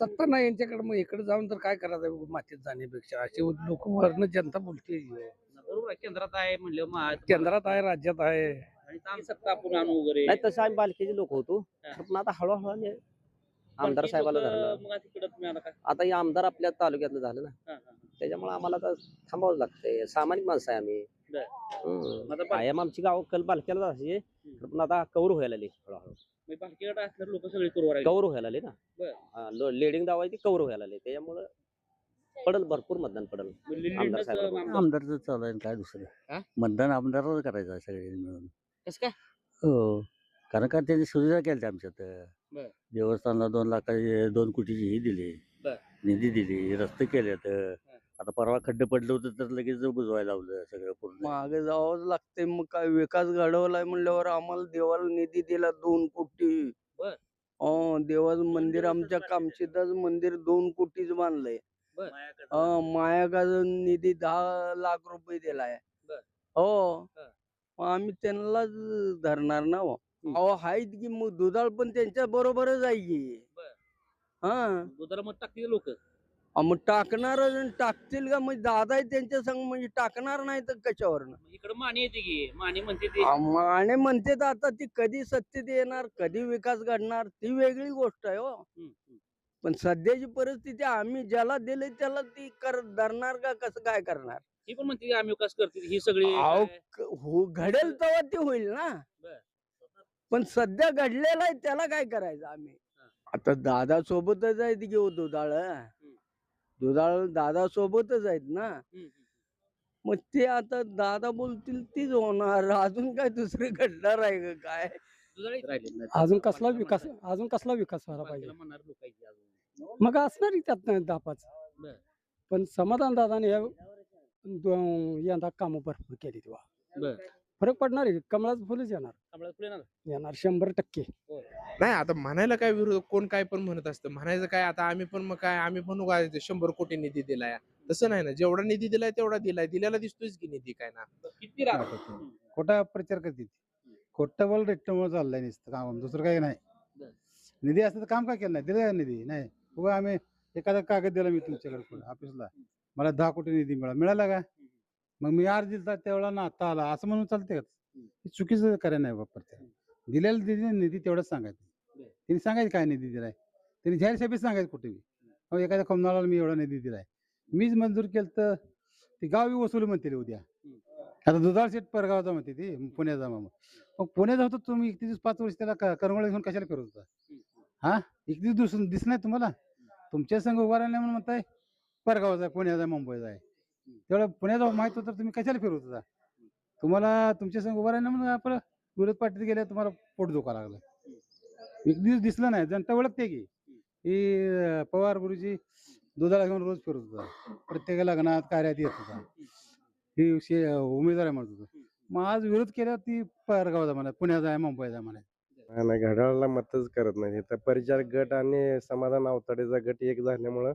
सत्ता नाही यांच्याकडे, मग इकडे जाऊन तर काय करायचं मातीत जाण्यापेक्षा, अशी लोक वरनं जनता बोलते. बरोबर आहे, केंद्रात आहे म्हणलं केंद्रात आहे, राज्यात आहे. आणि आम सत्ता आपण आणू वगैरे. नाही तसं आम्ही बालकीचे लोक होतो, हा. पण आता हळूहळू आम्ही आमदार बाकी साहेबाला लोकं धरलं. मग आता तिकडं तुम्ही आला का? आता हे आमदार आपल्या तालुक्यातलं झालं ना, हा, हा. त्याच्यामुळे आम्हाला आता थांबावं लागतंय. सामान्य माणसं आहे आम्ही. बरं. हम्म. आता कायम आमची गाव कल बालक्याला असे, पण आता कौर व्हायला लागली हळूहळू. बाकीकडे असणारे लोक सगळे करू कौर व्हायला लागली बरं. ना, लेडिंग दावा आहे ती कौर व्हायला लागली. त्याच्यामुळं पडल, भरपूर मतदान पडल. आमदार साहेबाला. आमदारचं चालू आहे काय दुसरं हा? मतदान आमदारच करायचं आहे सगळे मिळून. कसं काय? हो, कारण का त्यांनी सुविधा केल्या आमच्यात. बरं. देवस्थानला 2 लाखाची 2 कोटीची ही दिली, बरं. निधी दिली, रस्ते केलेत. आता परवा खड्डे पडले होते तर लगेच बुजवायला लावलं सगळं पूर्ण. मागे जावंच लागते, मग काय विकास घडवलाय म्हणल्यावर आम्हाला देवाला निधी दिला 2 कोटी. बर. देवाचं मंदिर आमच्या कामशेताचं मंदिर 2 कोटीच बांधलंय. मायाकाचा निधी 10 लाख रुपये दिलाय. बर. हो, हा. मग आम्ही त्यांनाच धरणार ना हो. अहो आहेत की, मग दुधाळ पण त्यांच्या बरोबरच आहे की. बर. हा, दुधाला मग टाकतील लोक. मग टाकणार टाकतील का, म्हणजे दादा आहे त्यांच्या संग, म्हणजे टाकणार नाही तर कशावर. इकडे माने येते की माने म्हणते ते. आणि म्हणते तर आता ती कधी सत्तेत येणार, कधी विकास घडणार, ती वेगळी गोष्ट आहे हो. पण सध्याची परिस्थिती आम्ही ज्याला दिले त्याला ती धरणार का, कसं काय करणार. ती पण म्हणते आम्ही विकास करतील ही सगळी अहो, काय? घडेल तेव्हा ते होईल ना. बर. पण सध्या घडलेलं आहे त्याला काय करायचं आम्ही. आता दादा सोबतच आहेत की हो दुधाळ. दुधाळ दादा सोबतच आहेत ना. मग ते आता दादा बोलतील तीच होणार, अजून काय दुसरं घडणार आहे का काय. अजून कसला विकास व्हायला पाहिजे. मग असणार की त्यात दापाच. बर. पण समाधान दादाने यंदा कामं भरपूर केली तेव्हा बर. फरक पडणार आहे. कमळाचं फुलच येणार, कमळाचं फुल येणार. येणार 100%. नाही आता म्हणायला काय विरोध, कोण काय पण म्हणत असतं, म्हणायचं काय आता आम्ही पण, मग काय आम्ही पण उगा 100 कोटी निधी दिलाय, तसं नाही ना. जेवढा निधी दिलाय तेवढा दिलाय, दिल्याला दिसतोयच की निधी काय ना. किती राहणार? खोटा प्रचार करते, खोटं बोल रेट्टमुळे चाललंय नुसतं काम, दुसरं काही नाही. बरं. निधी असतं तर काम काय केलं नाही, दिलं निधी नाही. उगा आम्ही एखादा कागद दिला मी तुमच्याकडे ऑफिसला, मला 10 कोटी निधी मिळाला का, मग मी अर्ज दिला त्यावेळेला ना आता आला असं म्हणून चालते का. चुकीचं करायला नाही वापरते. दिलेला निधी तेवढंच सांगायचं. त्यांनी सांगायचं काय निधी दिलाय, त्यांनी जाहीर सभेत सांगायचं कुठे बी. एखाद्या कमनाला मी एवढा निधी दिलाय, मीच मंजूर केलं तर ते गावी वसूल म्हणतील उद्या. आता दुधाळ शेठ परगावचा म्हणते ती पुण्याचा. मग पुण्याचा होतो तुम्ही 31-5 वर्ष त्याला करंगोळी घेऊन कशाला फिरत होता. हा, 31 दिस नाही तुम्हाला, तुमच्या संघ उभा राहिला म्हणून म्हणताय परगावचा आहे, पुण्याचा आहे, मुंबईचा आहे. तेवढं पुण्याचा माहित होतं तुम्ही कशाला फिरत होता. तुम्हाला तुमच्या संघ उभा राहिला म्हणून आपलं विरोध पार्टीत गेल्या तुम्हाला पोट दुखा लागलं. 31 दिसलं नाही, जनता ओळखते की ही पवार गुरुजी दुधाला घेऊन रोज फिरत होता, प्रत्येक लग्नात कार्यात येत होता, ही उमेदवार आहे म्हणत होतं. मग आज विरोध केला ती परगावचा म्हणा, पुण्याचा आहे, मुंबईचा म्हणा. नाही घड्याळाला मतच करत नाही. तर परिचारक गट आणि समाधान आवताडेचा गट एक झाल्यामुळं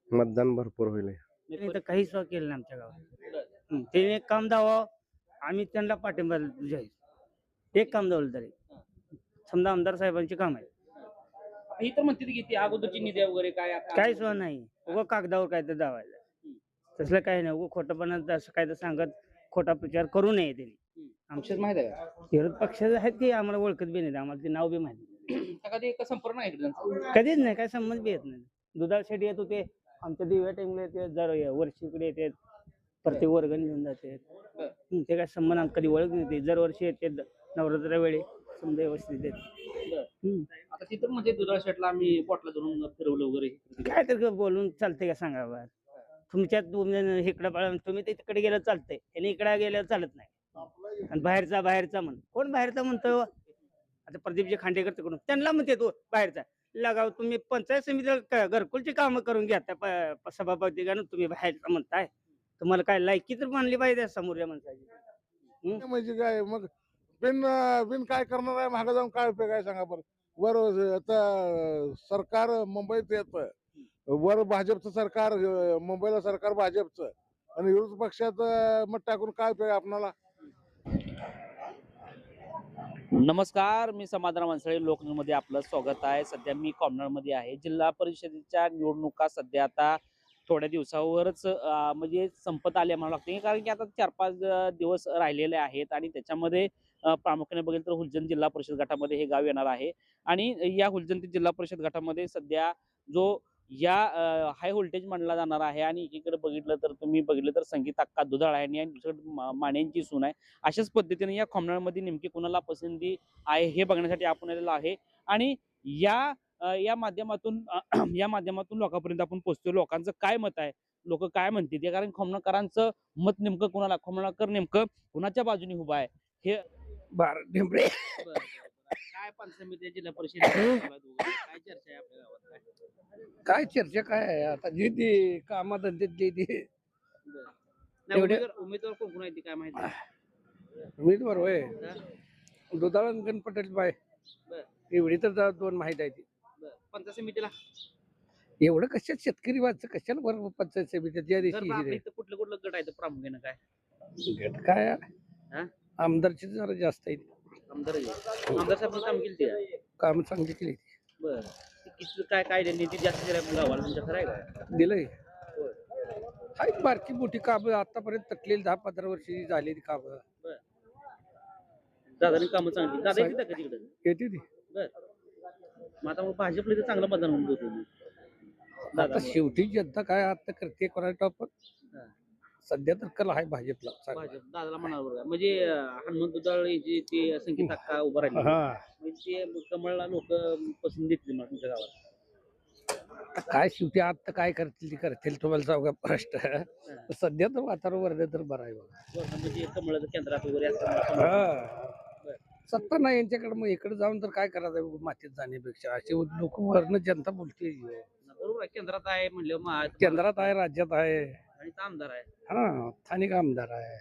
मतदान भरपूर होईल. तर काहीच केलं नाही आमच्या गावात. ते एक काम दावा आम्ही त्यांना पाठिंबा जाहीर, एक काम दावलं तरी समजा आमदार साहेबांचे काम आहे. ही तर म्हणते की ती अगोदरची निधी वगैरे काय आता काही सुद्धा नाही, उगं कागदावर काय तर दावायला, तसलं काही नाही. उगं खोटंपणा असं काय तर सांगत खोटा प्रचार करू नये त्यांनी. आमच्याच माहित आहे का विरोध पक्षाचे आहेत की आम्हाला ओळखत बी नाही, आम्हाला ते नाव बी माहिती कधी एक संपर्क नाही इकडे त्यांचा? कधीच नाही, काय संबंध बी येत नाही. दुधाळ शेट येत होते आमच्या दिव्या टाइमला येते, जर वर्षीकडे येते, प्रत्येक वर्गण घेऊन जाते. ते काय संबंध आम्ही कधी ओळख नाही. दर वर्षी येते नवरात्र वेळी समजा व्यवस्थित येते. आता तिथं म्हणजे दुधाळ शेटला आम्ही पोटला धरून फिरवलं वगैरे, काय तर बोलून चालतंय का सांगा बा. तुमच्यात इकडं तुम्ही तिकडे गेलं चालतंय, त्याने इकडे गेलं चालत नाही. आणि बाहेरचा म्हण, कोण बाहेरचा म्हणतो. आता प्रदीपजी खांडेकर तिकडून त्यांना म्हणते तो बाहेरचा लगाव. तुम्ही पंचायत समितीला घरकुलची कामं करून घ्या त्या सभापती का, तुम्ही बाहेरचा म्हणताय. तुम्हाला काय लायकी तर मानली पाहिजे समोरच्या माणसाची. म्हणजे काय मग बिन काय करणार आहे, मागे जाऊन काय उपयोग आहे सांगा बरं. वर आता सरकार मुंबईत येतं, वर भाजपचं सरकार, मुंबईला सरकार भाजपचं, आणि विरोधी पक्षात मत टाकून काय उपयोग आपणाला. नमस्कार, मी समाधान मानसळे लोकन्यूजमध्ये आपलं स्वागत आहे. सध्या मी कॉमनरमध्ये आहे. जिल्हा परिषदेच्या निवडणुका सध्या आता थोड्या दिवसावरच म्हणजे संपत आल्या म्हणावं लागते, कारण की आता 4-5 दिवस राहिलेले आहेत आणि त्याच्यामध्ये प्रामुख्याने बघितलं तर हुलजन जिल्हा परिषद गटामध्ये हे गाव येणार आहे. आणि या हुलजन जिल्हा परिषद गटामध्ये सध्या जो या हाय व्होल्टेज मानला जाणार आहे आणि एकीकडे बघितलं तर तुम्ही बघितलं तर संगीता अक्का दुधाळ आहे आणि दुसरीकडे मानेंची सून आहे. अशाच पद्धतीने या कॉमनरमध्ये नेमकी कोणाला पसंती आहे हे बघण्यासाठी आपण आलेलो आहे. आणि या माध्यमातून या माध्यमातून लोकांपर्यंत आपण पोहोचतो. लोकांचं काय मत आहे, लोक काय म्हणतील ते, कारण खोमनाकरांचं मत नेमकं कोणाला, खोमनाकर नेमकं कोणाच्या बाजूने उभा आहे हे काय पंचायत समिती जिल्हा परिषद काय चर्चा आहे आपल्या गावात, काय चर्चा काय आहे आता, जे ते कामाधंदे ते नाही, उमेदवार कोण कोण आहे ते काय माहिती? उमेदवार होय दुधाळ गणपटेल बाय बरं. एवढी तर दोन माहिती आहे ती. पंचायत समितीला एवढं कशात शेतकरी वाच कशाला बरोबर पंचायत समिती ज्या दिवशी कुठलं गट आहे प्रामुख्यानं काय गट काय हा? आमदारची जरा जास्त आहे आमदार साहेब काम केली ते काम चांगली केली बरं. काय काय निधी जास्त दिला गावाला तुमच्या, खरं आहे का? दिलंय. हाय बारकी मोठी कामं आतापर्यंत तटलेली 10-15 वर्षी झालेली कामं दादानी कामं चांगली, दादा येते का तिकडे? येते ती. मग आता भाजपला इथे चांगलं मतदान होऊन होतं. आता शेवटी जनता काय आता करते कोणाला पण सध्या तर कल आहे भाजपला चांगला. भाजप दादाला म्हणाल म्हणजे हनुमंत दुधाळ यांची ते संगीत अक्का उभं राहिली, हा म्हणजे ते कमळला लोक पसंत देतील मग तुमच्या गावात. आता काय शेवटी आता काय करतील ते करतील तुम्हाला सांगा प्रश्न. सध्या तर वातावरण वर्ध तर बरं आहे बघा. म्हणजे कमळाचं केंद्रात वगैरे असतं. हा. सत्ता नाही यांच्याकडे, मग इकडे जाऊन तर काय करायचं मातीत जाण्यापेक्षा, असे लोक वरनं जनता बोलते. बरोबर आहे, केंद्रात आहे म्हणलं, केंद्रात आहे, राज्यात आहे आणि आमदार आहे. हा, स्थानिक आमदार आहे.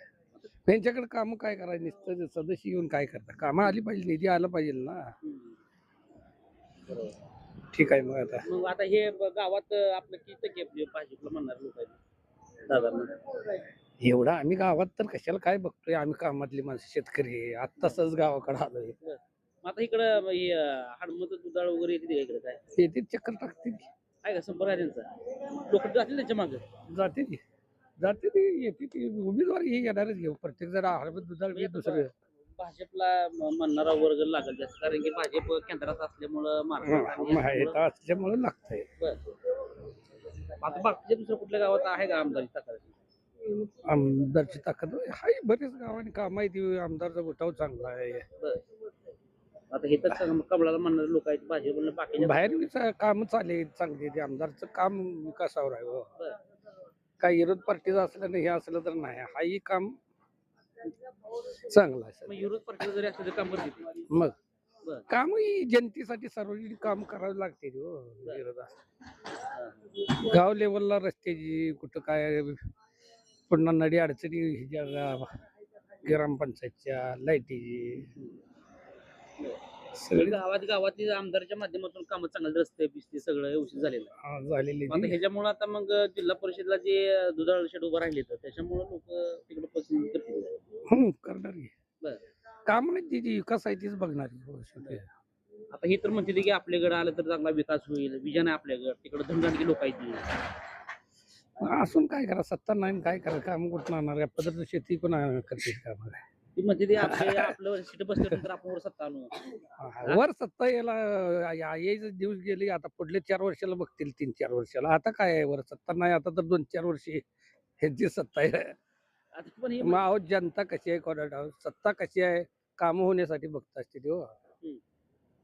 त्यांच्याकडे काम काय करायचं, नुसतं सदस्य येऊन काय करतात, कामं आली पाहिजे, निधी आला पाहिजे ना. ठीक आहे मग आता हे गावात आपलं किती भाजपला म्हणणार लोक आहेत दादा? एवढं आम्ही गावात तर कशाला काय बघतोय, आम्ही कामातली माणसं शेतकरी आहे, आत्ताच गावाकडे आलोय. आता इकडं हनुमंत दुधाळ वगैरे येते इकडे काय येते चक्कर टाकते आहे का, संपर्क आहे त्यांचा, लोक जातील त्यांच्या मागे? जाते ती येते ती उमेदवार ही येणारच घेऊ, प्रत्येक जण हनुमंत दुधाळ दुसरं. भाजपला म्हणणारा वर्ग लागेल जास्त, कारण की भाजप केंद्रात असल्यामुळं असल्यामुळे लागतंय. आता बाकीच्या दुसऱ्या कुठल्या गावात आहे का आमदारी ताकद? आमदारची ताकद आहे, बरेच गावांनी काम आहे ती, आमदारचा उठाव चांगला आहे. आता हे तर कमळाला म्हणणारे लोक आहेत, भाजपला बाकी बाहेर काम चालले चांगली, ते आमदारचं काम विकासावर आहे हो. काय विरोध पार्टीचं असलं नाही, हे असलं तर नाही, हाही काम चांगलं आहे. विरोध पक्ष जरी असले काम करते, मग काम ही जनतेसाठी सार्वजनिक काम करावे लागते हो. गाव लेवलला रस्त्याची कुठं काय, पुन्हा नडी अडचणी ह्याच्या ग्रामपंचायतच्या लाईटीची सगळी गावातील आमदारच्या माध्यमातून काम चांगले, रस्ते बिस्ते सगळं व्यवस्थित झालेलं झालेली. आता ह्याच्यामुळे आता मग जिल्हा परिषदला जे दुधाळ शेड उभं राहिले तर त्याच्यामुळे लोक तिकडे पसंत करतील. करणार काम नाही, तिची विकास आहे तीच बघणार. आता हे तर म्हणते की आपल्याकडे आलं तर चांगला विकास होईल, विजन आहे आपल्याकडे, तिकडे धनगणकी लोक आहेत. असून काय करा, सत्ता नाही काय करा, काम कुठं आणणार, या पद्धतीने शेती पण करते काम. ती म्हणते ते आपलं सीट बसल्यानंतर आपण वर सत्ता आणू. वर सत्ता यायचं दिवस गेले, आता पुढले 4 वर्षाला बघतील, 3-4 वर्षाला. आता काय आहे, वर सत्ता नाही, आता तर 2-4 वर्षी ह्यांची सत्ता आहे. मग अहो जनता कशी आहे, कोणाला सत्ता कशी आहे, काम होण्यासाठी बघत असते ते.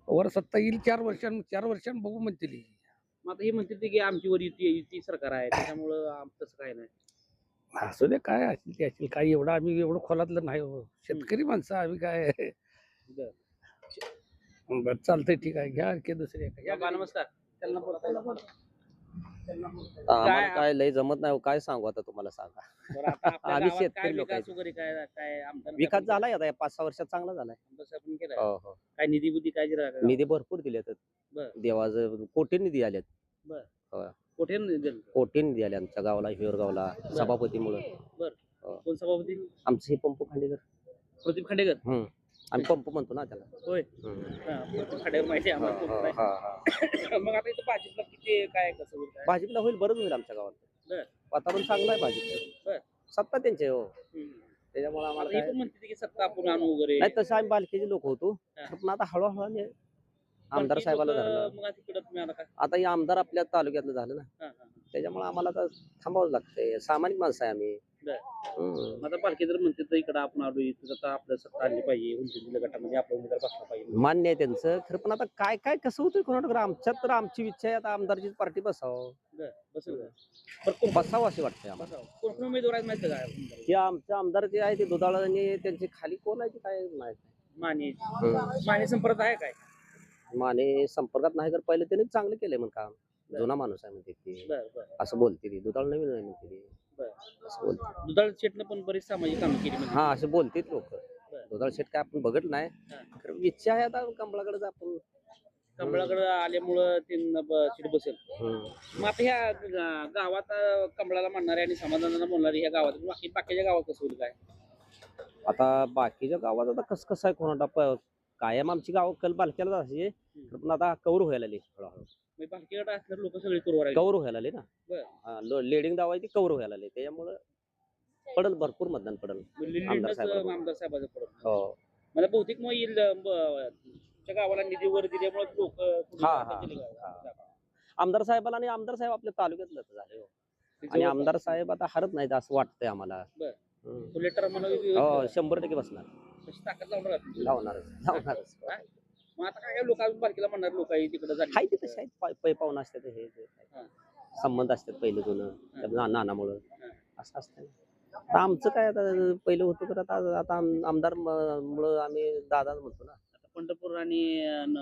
वर सत्ता येईल 4 वर्षांनी बघू म्हणतील. आता हे म्हणते की आमची वर युती सरकार आहे, त्याच्यामुळं तसं काय नाही. असू दे, काय असेल ते असेल, काय एवढं आम्ही एवढं खोलातलं नाही हो, शेतकरी माणसं आम्ही काय. बरं चालतंय, ठीक आहे, घ्या की दुसरे. नमस्कार. आम्हाला काय लय जमत नाही, काय सांगू आता तुम्हाला, सांगा. आम्ही शेतकरी लोक आहेत. विकास झालाय आता या 5-6 वर्षात चांगला झालाय. हो हो, काय निधी बुद्धी काय निधी भरपूर दिलेत, देवाचं कोटी निधी आलेत. कोठे कोटी निधी आले आमच्या गावाला, हिवरगावला, सभापतीमुळे. कोण सभापती? आमचं हे पंपू खांडेकर, प्रदीप खांडेकर. आम्ही पंप म्हणतो ना त्याला. होय खड्यावर माहिती आहे आम्हाला कोण नाही. मग आता इथं भाजपला किती काय कसं होईल काय? भाजपला होईल, बरंच होईल आमच्या गावात. बर. वातावरण चांगलं आहे भाजपचं. बर. सत्ता त्यांची आहे हो, हम्म. त्याच्यामुळे आम्हाला आता हे काय पण म्हणते की सत्ता आपण आणू वगैरे नाही. तसं आम्ही बालकीचे लोक होतो, हा. पण आता हळूहळू आम्ही आमदार बाकी साहेबाला लोकं धरलं. मग आता तिकडं तुम्ही आला का? आता हे आमदार आपल्या तालुक्यातलं झालं ना, हा, हा. त्याच्यामुळे आम्हाला आता थांबावं लागतंय. सामान्य माणसं आहे आम्ही. बर. हम्म. आता पालखी जर म्हणते तर इकडं आपण आलो इथं आता आपलं सत्ता आणली पाहिजे उंचीच्या गटामध्ये आपला उमेदवार बसला पाहिजे. मान्य आहे त्यांचं खरं, पण आता काय काय कसं होतंय कोणाकडे. आमच्यात तर आमची इच्छा आहे आता आमदारचीच पार्टी बसावं, बर बसेल का? बरं, कोण बसावं अशी वाटतंय आम्हाला. बसावं. कोण कोण उमेदवार आहेत माहिती आहे का? ते आमचे आमदार जे आहे ते दुधाळ आणि त्यांचे खाली कोण आहे ते काय माहित माने नाही. माने संपर्क आहे काय? माने संपर्कात नाही, तर पहिले त्यांनी चांगलं केलंय मग काम. जुना माणूस आहे म्हणते ती, बर बर असं बोलते ती. दुधाळ नवीन आहे म्हणते ती, बर. असं बोलते. दुधाळ शेटनं पण बरीच सामाजिक कामं केली म्हणजे. हा असे बोलतेत लोक. दुधाळ शेट काय आपण बघत नाही, हा. खरं इच्छा आहे आता कमळाकडे आपण. कमळाकडे आल्यामुळं त्यांना सीट बसेल. हम्म. मग आता ह्या गावात कमळाला म्हणणारे आणि समाधानाला म्हणणारे ह्या गावात बाकीच्या गावात कसं होईल काय? आता बाकीच्या गावात आता कसं आहे कोणाला कायम आमची गाव कल बालक्याला असायची, पण आता कौर व्हायला लागली हळूहळू. मग बाकीकडे असणारे लोक सगळे करू राहिले. कौर व्हायला लागली ना. बरं. लेडिंग दावा आहे ती कौर व्हायला लागली, त्याच्यामुळं पडल भरपूर मतदान पडल. आमदार साहेबाचं पडत. हो. मला बहुतेक मग येईल तुमच्या गावाला निधी वर दिल्यामुळे लोक आमदार साहेबाला आणि आमदार साहेब आपल्या तालुक्यातलं झाले हो. आणि आमदार साहेब आता हरत नाहीत असं वाटतंय आम्हाला. लेटर मला हो 100% बसणार. ताकद लावणार लावणारच. मग आता काय लोक अजून बारकीला म्हणणार लोक आहे तिकडे झाली हाय ते तसे आहेत, पै पाहुणं असतात हे हा. संबंध असतात पहिलं जुनं नानामुळं असं असतं. आता आमचं काय आता पहिलं होतं तर आता आमदार मुळे आम्ही दादा म्हणतो ना. आता पंढरपूर आणि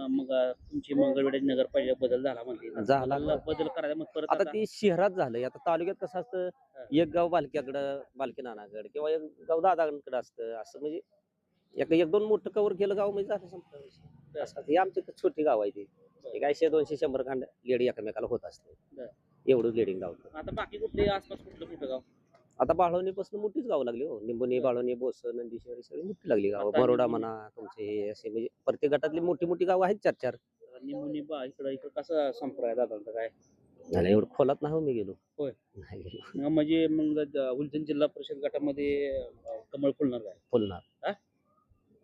मग तुमची मंगळवेढा नगरपालिका बदल झाला म्हणते. झाला बदल करायचा मग परत आता ती शहरात झालंय. आता तालुक्यात कसं असतं, एक गाव बालक्याकडं बालकी नानाकडे किंवा एक गाव दादाकडे असतं. असं म्हणजे एक दोन मोठं कवर केलं गाव म्हणजे झालं संपलं. असं ही आमची छोटी गाव आहे ती. 100-200 खंड लेडी एकमेकाला होत असते, एवढं लेडिंग गाव. आता बाकी कुठले आसपास कुठलं गाव? आता बाळवणीपासून मोठीच गाव लागली हो. निंबोनी, बाळवणी, बोस, नंदीश्वरी सगळी मोठी लागली गाव. बरोडा म्हणा तुमचे हे असे म्हणजे प्रत्येक गटातली मोठी मोठी गाव आहेत 4-4. निंबोनी इकडं कसं संप्रदाय दादांचा काय? नाही एवढं खोलात नाही हो मी गेलो. होय. नाही गेलो. म्हणजे मग उलजन जिल्हा परिषद गटामध्ये कमळ फुलणार काय? फुलणार.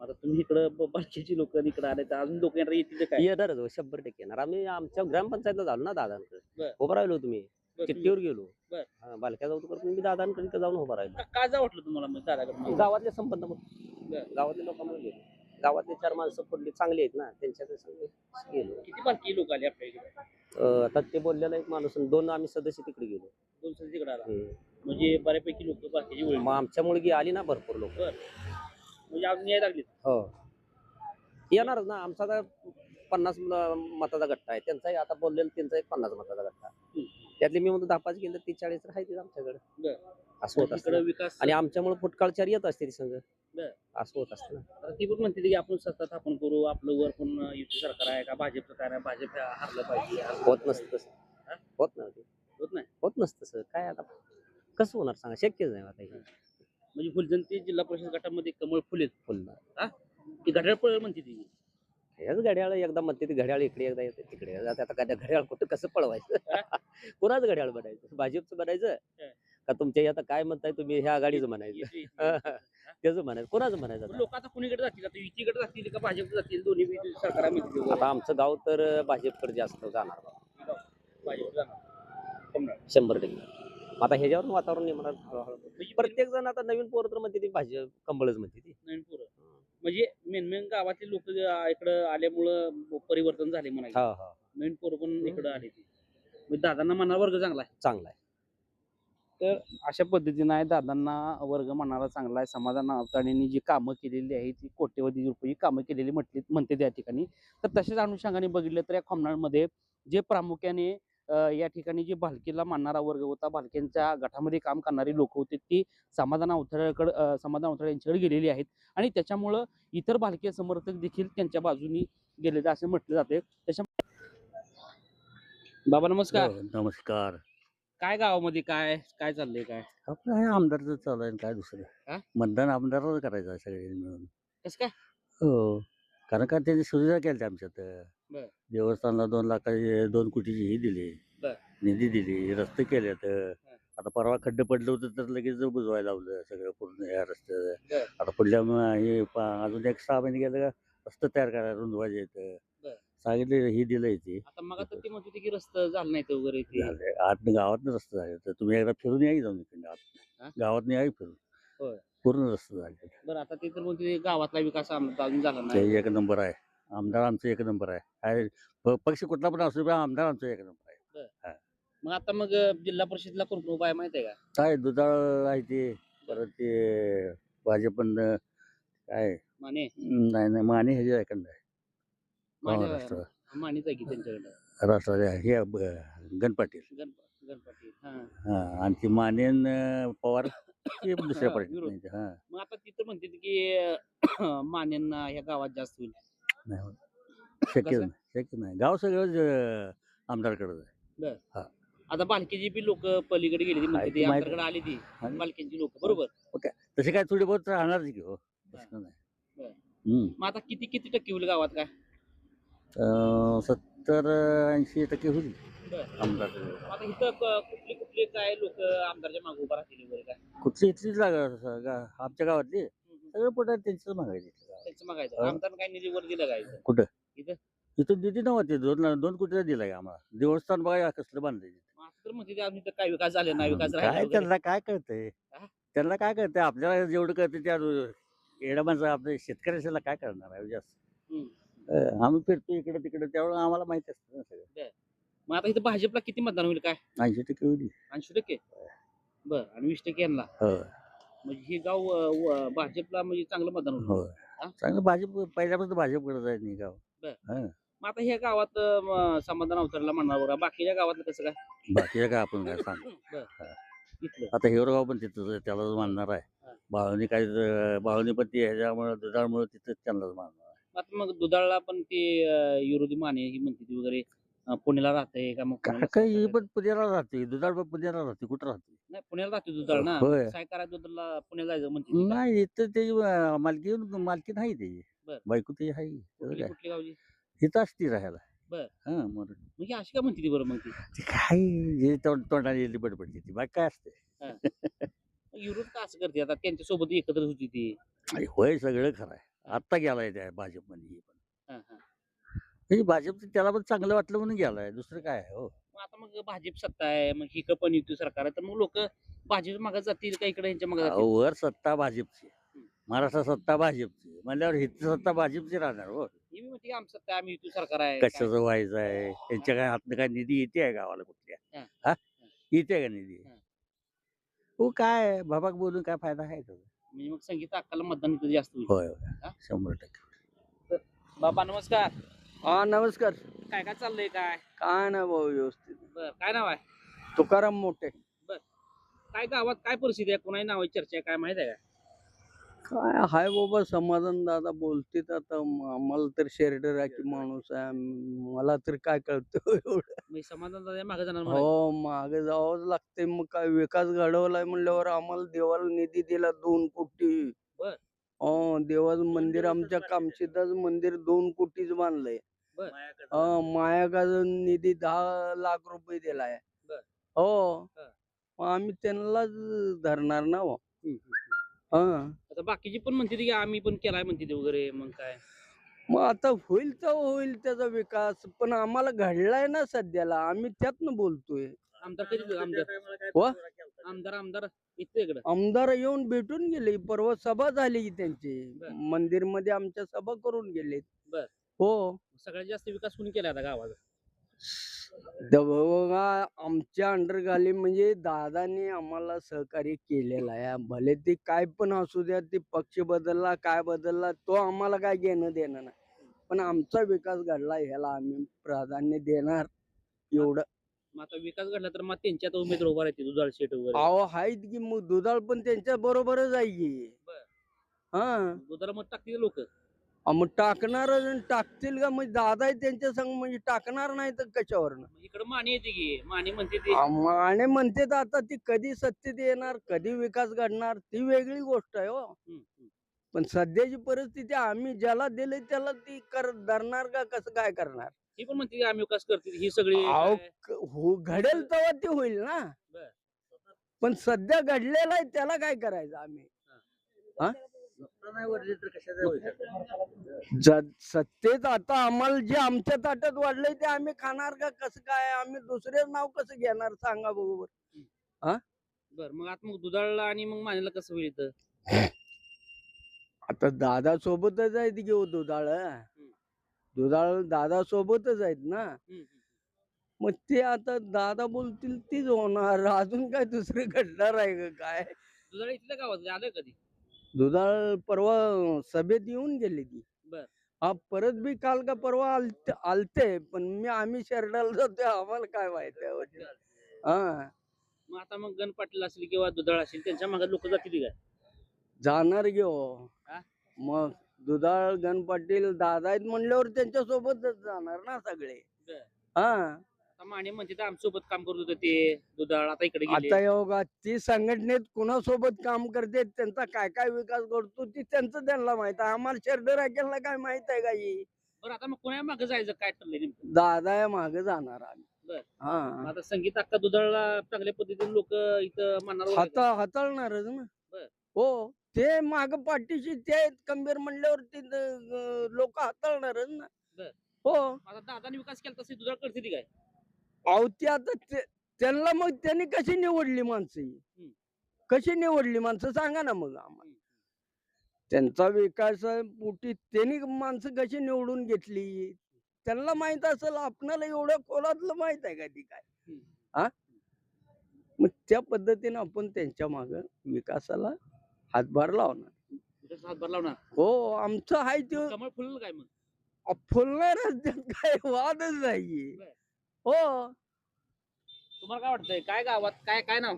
आता तुम्ही इकडं बाकीची लोक इकडे आले तर अजून लोक येतील काय? येणारच 100% येणार. आम्ही आमच्या ग्रामपंचायतला झालो ना दादांकडे, उभं राहिलो. तुम्ही चिठ्ठीवर गेलो. बालक्या जाऊ तर मी दादांकडे इथं जाऊन उभं राहिलो. काय जाऊ वाटलं तुम्हाला मग दादाकडे? गावातले संबंध गावातल्या लोकांमध्ये गेलो. गावातले 4 माणसं पडली चांगली आहेत ना, त्यांच्याकडे गेलो. किती बालकी लोक आले आपल्या इकडे? आता ते बोललेला एक माणूस 2 आम्ही सदस्य तिकडे गेलो. 2 सदस्य तिकडे आला म्हणजे बऱ्यापैकी लोक बाकीची वळली. मग आमच्या मुलगी आली ना भरपूर लोक. म्हणजे अजून यायला लागली. हो येणारच ना. आमचा आता 50 मताचा गट्टा आहे, त्यांचाही आता बोललेला त्यांचा एक 50 मताचा गट्टा. त्यातले मी म्हणतो 10-5 गेलं 30-40 राहायचे आमच्याकडे. असं होत असतं विकास आणि आमच्यामुळे फुटकाळचार येत असते ती संघ. असं होत असतं ना. ती पण म्हणते की आपण सत्ता स्थापन करू, आपलं वर पण युती सरकार आहे का भाजपचं काय नाही, भाजप हरलं पाहिजे. होत नसतं तसं. होत नाही होत नाही होत नसतं सर. काय आता कसं होणार सांगा, शक्यच नाही आता हे. म्हणजे फुलजंती जिल्हा परिषद गटामध्ये कमळ फुलेल. फुलणार ती घड्याळ पळ म्हणते ती. हेच घड्याळ एकदा म्हणते ती घड्याळ इकडे एकदा येते तिकडे. आता घड्याळ कुठं कसं पळवायचं? कुणाच घड्याळ बनायचं? भाजपचं बनायचं का तुमच्या आता काय म्हणताय तुम्ही ह्या आघाडीचं म्हणायचं? त्याचं म्हणायचं कोणाचं म्हणायचं? लोक आता कुणीकडे जातील? आता युतीकडे जातील का भाजप जातील? दोन्ही सरकार आता आमचं गाव तर भाजपकडे जास्त जाणार. भाजप जाणार 100%. आता ह्याच्यावर वातावरण निर्माण हळूहळू. प्रत्येक जण आता नवीन पोरं तर म्हणते ती भाजप कंबळच म्हणते ती. नवीन पोरं म्हणजे मेन गावातले लोक इकडे आल्यामुळं परिवर्तन झाले म्हणायचं. नवीन पोरं पण इकडे आले. ती दादांना म्हणा वर्ग चांगला आहे. तर अशा पद्धतीनं आहे दादांना वर्ग म्हणणारा चांगला आहे. समाधान अवताडेंनी जी कामं केलेली आहे ती कोट्यवधी रुपये कामं केलेली म्हणते त्या ठिकाणी. तर तशाच अनुषंगाने बघितलं तर या खमनाळमध्ये जे प्रामुख्याने या ठिकाणी जे भालकीला मानणारा वर्ग होता, भालक्यांच्या गटामध्ये काम करणारी लोक होते, ती समाधान अवताडे यांच्याकडे गेलेली आहेत आणि त्याच्यामुळं इतर भालकीय समर्थक देखील त्यांच्या बाजूनी गेलेले असं म्हटलं जाते. त्याच्या बाबा नमस्कार. नमस्कार. काय गावामध्ये काय काय चाललंय? काय आपलं हे आमदारचं चालू आहे काय दुसरं मतदान आमदाराला करायचं आहे सगळे मिळून. कसं काय? हो कारण का त्यांनी सुविधा केल्या आमच्यात बर. देवस्थानला 2 लाखाची 2 कोटीची ही दिली बर. निधी दिली रस्ते केलेत आता परवा खड्डे पडलं होतं तर लगेच बुजवायला लावलं सगळं पूर्ण या रस्त्याचं बर. आता पुढल्या अजून एक 6 महिने गेलं का रस्ते तयार करायला रुंदवायचे बर. सांगितले ही दिलंय ती आता मग आता ती म्हणते की रस्ता झाला नाही वगैरे ते झालंय. आत गावात रस्ते झाले तर तुम्ही एकदा फिरून या की जाऊन इकडे हा? गावात या की फिरून होय. पूर्ण रस्ते झाले बरं आता ते तर म्हणते गावातला विकास अजून झाला ते नाही. एक नंबर आहे आमदार आमचं एक नंबर आहे पक्ष कुठला पण असू द्या आमदार आमचं एक नंबर आहे मग आता मग जिल्हा परिषदला कोण कोण उभा आहे माहिती आहे का? काय दुधाळ आहे ते परत ते भाजपन काय माने नाही माने ह्याच्या ऐकंड आहे माने मानेच आहे की त्यांच्याकडे राष्ट्रवादी आहे हे गण पाटील गणपती हा. हा आणि ती मानेन पवार ते दुसऱ्या विरोध. पार्टी हा मग आता तिथं म्हणते की मान्यांना ह्या गावात जास्त होईल. नाही होत. शक्य नाही शक्य नाही गाव सगळं आमदारकडे आहे आता बालकीची बी लोक पलीकडे गेली ती म्हणते आहे ती ती माहिती आमदारकडे आली ती आहे. बालकीची लोक बरोबर. तसे काय थोडी बहुत राहणारच की हो तसं नाही बरं. हम्म. मग आता किती टक्के होईल गावात काय? 70-80% होईल बरं. आमदार आता इथं कुठले काय लोक आमदारच्या मागे उभा राहतील वगैरे काय कुठली इथलीच जागा आमच्या गावातली सगळं पुढे त्यांचंच मागायचे त्यांचं मागायचं आमदार काय निधी वर दिलं काय इथं? कुठं इथं? इथं निधी नव्हते 2 कोटीला दिलाय आम्हाला देवस्थान बघा कसलं बांधलंय मग आता तर म्हणते ते अजून इथं काय विकास झाले नाही विकास राहिला काय वगैरे. त्यांना काय कळतंय हा? त्यांना काय कळतंय आपल्याला जेवढं कळतं त्या येड्या माणसं आपल्या शेतकऱ्याला काय करणार आहे जास्त हम्म. आम्ही फिरतो इकडे तिकडे त्यावेळेला आम्हाला माहिती असतं ना सगळं मग आता इथं भाजपला किती मतदान होईल काय? 80% होईल 80%? बर आणि 20% यांना हो म्हणजे हे गाव भाजपला म्हणजे चांगलं मतदान होईल. हो हा? चांगलं भाजप पहिल्यापासून भाजपकडे जायचं नाही गाव मग आता ह्या गावात समाधान अवतरला म्हणणार बघा बाकीच्या गावात कसं काय बाकीचं काय आपण काय सांग इथलं? आता हिवरगाव पण तिथंच आहे त्यालाच मानणार आहे हा. भावनी काय भावनी पण ती ह्याच्यामुळे दुधाळमुळे तिथंच त्यांनाच मानणार आहे आता मग दुधाळला पण ते विरोधी माने ही म्हणते ती वगैरे पुण्याला राहते का मग पुण्याला काय ही सहकार्य- पण पुण्याला राहते दुधाळ पण पुण्याला राहते कुठं राहते नाही पुण्याला राहते दुधाळ ना होय. काय करायचं दुधाळला पुण्याला जायचं म्हणते ती काय? नाही इथं ते मालकी नाही त्याची बरं. बायको ते आहे त्याचं कुठली काय कुठली गावची इथं असती राहायला बरं. हा मग मग ही अशी का म्हणते ती बरं मग ती ते काय जे तोंडाला येईल बडबडते ती बाकी काय असते विरोध का असं करते आता त्यांच्या सोबत एकत्र होती ती अरे होय सगळं खरं आहे आत्ता गेलाय त्या भाजपमध्ये हे पण हा, हा. म्हणजे भाजप त्याला पण चांगलं वाटलं म्हणून गेलाय दुसरं काय आहे हो मग आता मग भाजप सत्ता आहे मग ही पण युती सरकार आहे तर मग लोक भाजप मागे जातील का इकडे यांच्या मागे जातील? वर सत्ता भाजपची महाराष्ट्रात सत्ता भाजपची म्हणल्यावर हिची सत्ता भाजपची राहणार हो ही बी म्हणते की आमचं सत्ता आहे, आम्ही युती सरकार आहे कशाचं व्हायचं आहे त्यांच्या काय हातनं काय निधी येते आहे गावाला कुठल्या हा. हा येते का निधी हा. हो काय बाबाक बोलून काय फायदा आहे त्याचा? म्हणजे मग संगीत अक्काला मतदान इथं जास्त होईल. होय हा? 100% बाबा नमस्कार हा नमस्कार काय काय चाललंय काय काय ना भाऊ व्यवस्थित बर काय नाव आहे तुकाराम मोठे काय गावात काय परिस्थिती आहे कोणाही नावाची चर्चा आहे काय माहित आहे का काय हाय बाबा समाधान दादा बोलतेत आता आम्हाला तर शेरडर आहे की माणूस आहे मला तर काय कळतं एवढं म्हणजे समाधान मागे जाणार म्हणायचं. हो मागे जावंच लागते मग काय विकास घडवलाय म्हणल्यावर आम्हाला देवाला निधी दिला 2 कोटी बर. हो देवाचं मंदिर आमच्या कामशिदाचं मंदिर 2 कोटीच बांधलंय बर. मायाकाचा निधी 10 लाख रुपये दिलाय बर. हो हा. मग आम्ही त्यांनाच धरणार ना हो. हा आता बाकीची पण म्हणते की आम्ही पण केलाय म्हणते ते वगैरे मग काय मग आता होईल तर होईल त्याचा विकास पण आम्हाला घडलाय ना सध्याला आम्ही त्यातनं बोलतोय आमदार कधी आमदार वा? आमदार इथे इकडं आमदार येऊन भेटून गेले परवा सभा झाली की त्यांची बर. मंदिर मध्ये आमच्या सभा करून गेले बर. हो सगळ्यात जास्त विकास कोणी केला आता गावात बघा आमच्या अंडरगाली म्हणजे दादाने आम्हाला सहकार्य केलेलं आहे भले ते काय पण असू द्या ते पक्ष बदलला काय बदलला तो आम्हाला काय घेणं देणं नाही पण आमचा विकास घडला ह्याला आम्ही प्राधान्य देणार एवढं मग आता विकास घडला तर मग त्यांच्यात उमेदवार उभा राहते दुधाळ शेट वगैरे अहो आहेत की मग दुधाळ पण त्यांच्या बरोबरच आहे की बर. हा दुधाला मग टाकतील लोक मग टाकणार टाकतील का म्हणजे दादा आहे त्यांच्या संग म्हणजे टाकणार नाही तर कशावर इकडे माने येते की माने म्हणते ते आणि म्हणते तर आता ती कधी सत्तेत येणार कधी विकास घडणार ती वेगळी गोष्ट आहे हो हम्म, हम्म. पण सध्याची परिस्थिती आम्ही ज्याला दिले त्याला ती धरणार का कसं काय करणार? ही पण म्हणते आम्ही विकास करतील ही सगळी अहो, काय? घडेल तेव्हा ते होईल ना. बर. पण सध्या घडलेलं आहे त्याला काय करायचं आम्ही? सत्तेत आता आम्हाला जे आमच्या ताटात वाढलंय ते आम्ही खाणार का कसं काय? आम्ही दुसरे नाव कसं घेणार सांगा बरोबर. बर मग आता मग दुधाळला आणि मग मानेला कसं होईल इथं? आता दादा सोबतच आहेत की हो दुधाळ. दुधाळ दादा सोबतच आहेत ना. मग ते आता दादा बोलतील तीच होणार. अजून काय दुसरं घडणार आहे का काय? दुधाळ इथल्या गावात आलंय कधी? दुधाळ परवा सभेत येऊन गेली ती. बर. हा परत बी काल का परवा आलते पण आम्ही शरडाला जातोय आम्हाला काय माहिती आहे. हा मग आता मग गण पाटील असेल किंवा दुधाळ असेल त्यांच्या मागे लोक जातील काय? जाणार घेऊ. हा? मग दुधाळ गण पाटील दादा आहेत म्हणल्यावर त्यांच्या सोबतच जाणार ना सगळे. बर. हा आता माने म्हणते तर आमच्यासोबत काम करत होते ते दुधाळ आता इकडे गेले. आता योगा ती संघटनेत कुणासोबत काम करते त्यांचा काय काय विकास घडतो ती त्यांचं त्यांना माहित आहे. आम्हाला शरड राखेलला काय माहित आहे का ही? बरं आता मग कोणा मागे जायचं काय ठरलंय नेमकं? दादा या मागे जाणार आम्ही. बर. हा मग आता संगीत अक्का दुधाळला चांगल्या पद्धतीने लोक इथं मानणार हाताळणारच ना. बर. हो ते माग पाठीशी ते आहेत खंबीर म्हणल्यावर ते लोक हाताळणारच ना. बर. हो आता दादाने विकास केला तसे दुधाळ करते ती काय? अहो ती आता त्यांना मग त्यांनी कशी निवडली माणसं ही? कशी निवडली माणसं सांगा ना मग आम्हाला. त्यांचा विकास पोटी त्यांनी माणसं कशी निवडून घेतली त्यांना माहित असेल. आपणाला एवढ्या खोलातलं माहित आहे का ती काय? हा मग त्या पद्धतीने आपण त्यांच्या माग विकासाला हातभार लावणार. विकास हातभार लावणार. हो आमचं आहे ते कमळ फुललं काय मग? फुलणारच त्यात काय वादच नाहीये. बर. हो तुम्हाला काय वाटतंय काय गावात काय काय नाव?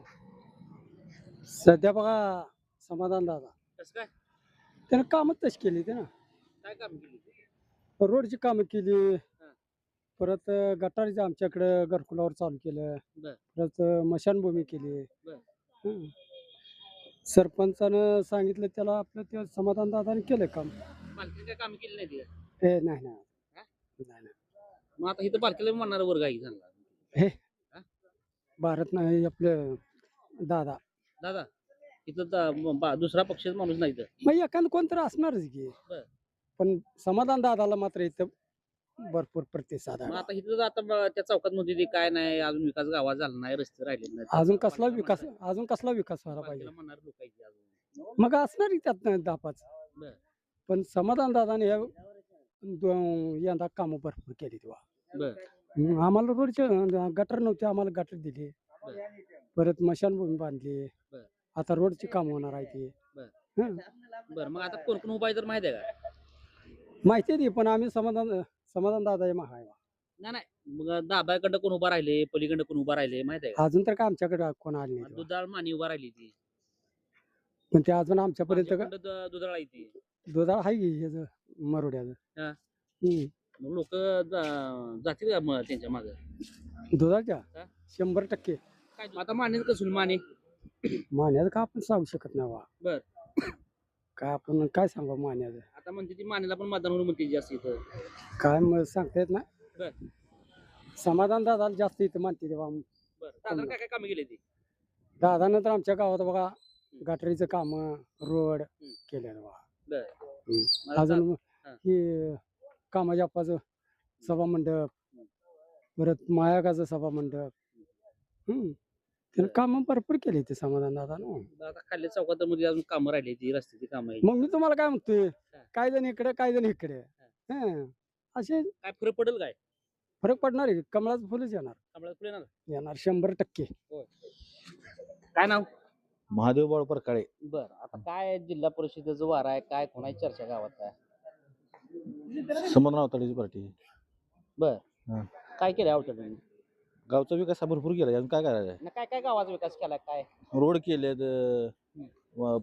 सध्या बघा समाधान दादा कसं काय त्यानं कामच तशी केली ते ना. काय काम केली ते? रोडची कामं केली. परत गटारीचं आमच्याकडे घरकुलावर चालू केलं. बर. परत मशानभूमी केली. बर. सरपंचानं सांगितलं त्याला आपलं ते समाधान दादाने केलं काम. पालखी काय काम केली नाही ती? हे नाही ना. मग आता इथं पालखीला म्हणणार वर्ग आहे झाला. भारत नाही आपलं दादा. दादा इथं दुसरा पक्षाचा माणूस नाही इथं. मग एखादं कोणतरी असणारच की. बर. पण समाधान दादाला मात्र इथं भरपूर प्रतिसाद मग आहे. आता इथं आता त्या चौकात मध्ये ते काय नाही अजून विकास गावात झाला नाही रस्ते राहिले नाही. अजून कसला विकास व्हायला पाहिजे. म्हणणार लोक आहेत की अजून. मग असणार त्यात 10-5. बर. पण समाधान दादाने यंदा कामं भरपूर केली तेव्हा. बर. आम्हाला रोडचे गटर नव्हते आम्हाला गटर दिले. परत मशानभूमी बांधली. बर. आता रोडची काम होणार आहे ती. बर मग आता कोण कोण उभा आहे तर माहिती आहे का? माहिती आहे ती पण आम्ही समाधान दादा महाय. नाही मग दाबाकडं कोण उभा राहिले पलीकडं कोण उभा राहिले माहिती आहे का? अजून तर काय आमच्याकडे कोण आले नाही. दुधाळ मानी उभा राहिली ती. पण ते अजून आमच्यापर्यंत दुधाळ आहे ती. दुधाळ आहे की ह्याचं मरोड्याचं. मग लोक जातील का मग त्यांच्या मागे? दुधाळच्या 100%. काय आता माने कसं माने मान्याचं का आपण सांगू शकत नाही बा. बर. काय आपण काय सांगू मान्याचं. आता म्हणते ती मानेला पण मतदान होऊन म्हणते जास्त इथं. काय सांगता येत बर. नाही. समाधान दादाला जास्त इथं मानते तेव्हा. बर दादा काय काय कामं केली ती? दादानंतर आमच्या गावात बघा गटारीचं काम रोड केलेलं बघा. बर. अजून हे कामाच्या आप्पाचं सभा मंडप. परत मायागाचं सभा मंडप. त्यानं कामं भरपूर केली ते समाधान दादानं. आता खाली चौकात मध्ये अजून कामं राहिली ती रस्त्याची कामं आहे. मग मी तुम्हाला काय म्हणतोय काय जण इकडे काय जण इकडे. असे काय फरक पडेल काय? फरक पडणार आहे. कमळाचं फुलच येणार. कमळात फुले ना. येणार 100%. काय नाव? महादेव बाळपर काळे. बर आता काय जिल्हा परिषदेचं वार आहे काय कोणाची चर्चा गावात काय? समाधान अवताडेची पार्टी. बर. काय केलं अवताडेने? गावचा विकास हा भरपूर केला. अजून काय करायचं? काय काय गावाचा विकास केलाय काय? रोड केलेत.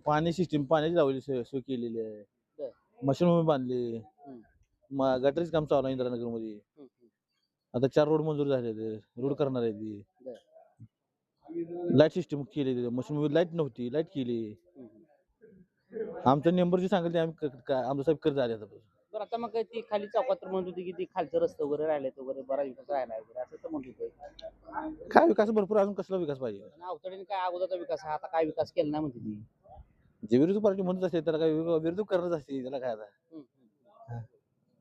पाणी सिस्टीम पाण्याची लावली सोय केलेली आहे. मशीनभूमी बांधली. गटरीच काम चालू आहे इंदिरानगर मध्ये. आता 4 रोड मंजूर झाले. रोड करणार आहे ती. लाईट सिस्टीम केली. मशीन लाईट नव्हती लाईट केली. आमच्या नंबरची सांगितले आम्ही आमचं साहेब करत आले आता. बरं आता मग ती खाली चौकात तर म्हणत होती की ती खालचं रस्ते वगैरे राहिलेत वगैरे बराच विकास राहिला वगैरे असं तर म्हणत होते. काय विकास भरपूर, अजून कसला विकास पाहिजे? अवतडीने काय अगोदरचा विकास आहे, आता काय विकास केला नाही म्हणते ती. जे विरोधी पार्टी म्हणत असते त्याला काय विरोध करत असते, त्याला काय आता.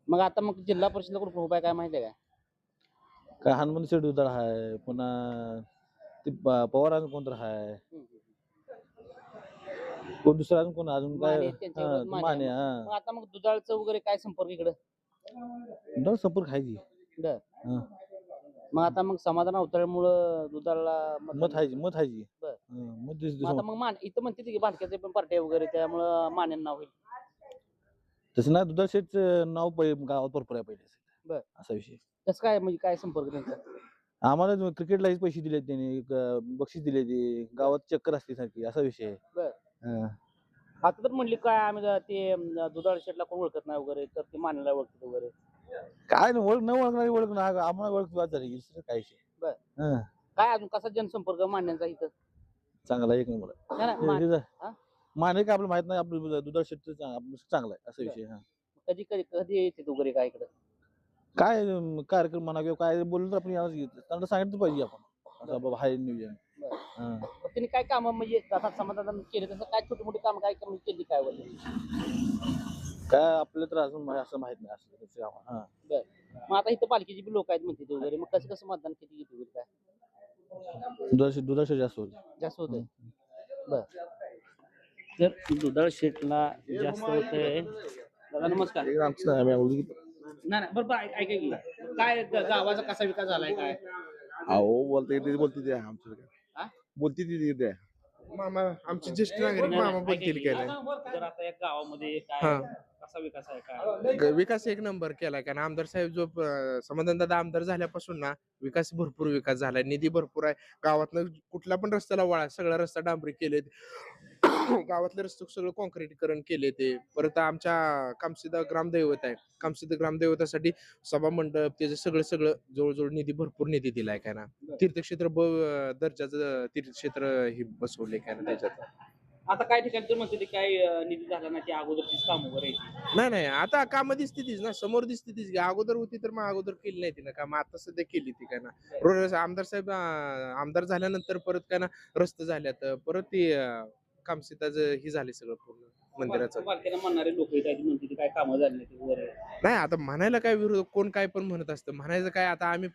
मग आता मग जिल्हा परिषदेला कोण उपाय काय माहिती आहे काय हनुमान शेठ दुधाळ आहे, पुन्हा ते पवार अजून कोणतर आहे, कोण दुसरा अजून कोण अजून काय माने, त्यांच्यावर माने माने. आहे. मग आता मग दुधाळचं वगैरे काय संपर्क इकडं? दर संपर्क आहे की. बर. हा. मग आता मग समाधान अवतळ्यामुळं दुधाळला मत आहे मत आहे की. बर. मत मग आता मग इथं म्हणते की बालक्याचे पण पार्ट्या वगैरे त्यामुळं मान्यांना होईल. तसं नाही, दुधाळ शेठ नाव गावात भरपूर आहे पहिले. बर. असा विषय. कसं काय म्हणजे काय संपर्क त्यांचा? आम्हाला क्रिकेटलाही पैसे दिले त्यांनी, बक्षीस दिले, ते गावात चक्कर असते सारखी, असा विषय आहे. बर. हा. आता तर म्हणली काय आम्ही ते दुधाळ शेटला कोण ओळखत नाही वगैरे तर ते मान्याला ओळखत वगैरे. काय नाही, ओळख न ओळखणारी ओळख ना, आम्हाला ओळख झाली की दुसरं काय विषय. बर. हा. काय अजून कसा जनसंपर्क मान्यांचा इथं? चांगला एक नंबर आहे. नाही, नाही, मान- हा? माने काय आपलं माहित नाही, आपलं दुधाळ शेठ चांगला आहे, असा विषय. हा. कधी कधी कधी येते वगैरे काय इकडं? काय कार्यक्रम म्हणा किंवा काय बोललं तर आपण यावंच घेतलं, त्यांना सांगितलं पाहिजे आपण असं बाबा हाय नियोजन. बरं. हा. मग त्यांनी काय काम म्हणजे आता समाधान केले तसं काय छोटी मोठी काम काय कमी केली काय वगैरे? काय आपल्याला तर अजून असं माहित नाही असं त्याचं काम. हा. बर. मग आता इथं पालखीची बी लोक आहेत म्हणते ते वगैरे, मग कसं कसं मतदान किती घेते वगैरे काय दुधाळ शेठ जास्त होते. जास्त होतंय? बर. तर दुधाळ शेटला जास्त होतंय. दादा नमस्कार. नाही नाही बरं ऐका की काय गावाचा कसा विकास झालाय काय? अहो बोलते आमचं हा? बोलते ती मामा आमचे ज्येष्ठ नागरिक मामा बोलतील केलंय. तर आता या गावामध्ये हा. काय कसा विकास आहे काय? विकास एक नंबर केलाय, कारण आमदार साहेब जो समाधान दादा आमदार झाल्यापासून ना भरपूर विकास झालाय, निधी भरपूर आहे. गावातनं कुठला पण रस्त्याला वळा, सगळा रस्ता डांबरी केले, गावातले रस्ते सगळं कॉन्क्रीटीकरण केले. ते परत आमच्या कामसिद्ध ग्रामदैवत आहे, कामसिद्ध ग्रामदैवतासाठी सभा मंडप त्याचं सगळं जवळजवळ भरपूर निधी दिलाय काय ना. तीर्थक्षेत्र दर्जाचं तीर्थक्षेत्र हे बसवले काय ना त्याच्यात. आता काय ठिकाणी तर म्हणते ते काय निधी झाला ना की अगोदरचीच काम वगैरे नाही आता कामं दिसतीच ना, समोर दिसतीच. अगोदर होती तर मग अगोदर केली नाही तिनं काम, आता सध्या केली ती काय ना. रोज आमदार साहेब आमदार झाल्यानंतर परत काय ना रस्ते झाल्यात, परत ते कामसिताचं ही झाले सगळं पूर्ण मंदिराचं. पालख्यांना म्हणणारे लोक म्हणते ते काय कामं झाली नाही वगैरे. नाही आता म्हणायला काय विरोध, कोण काय पण म्हणत असतं, म्हणायचं काय आता आम्ही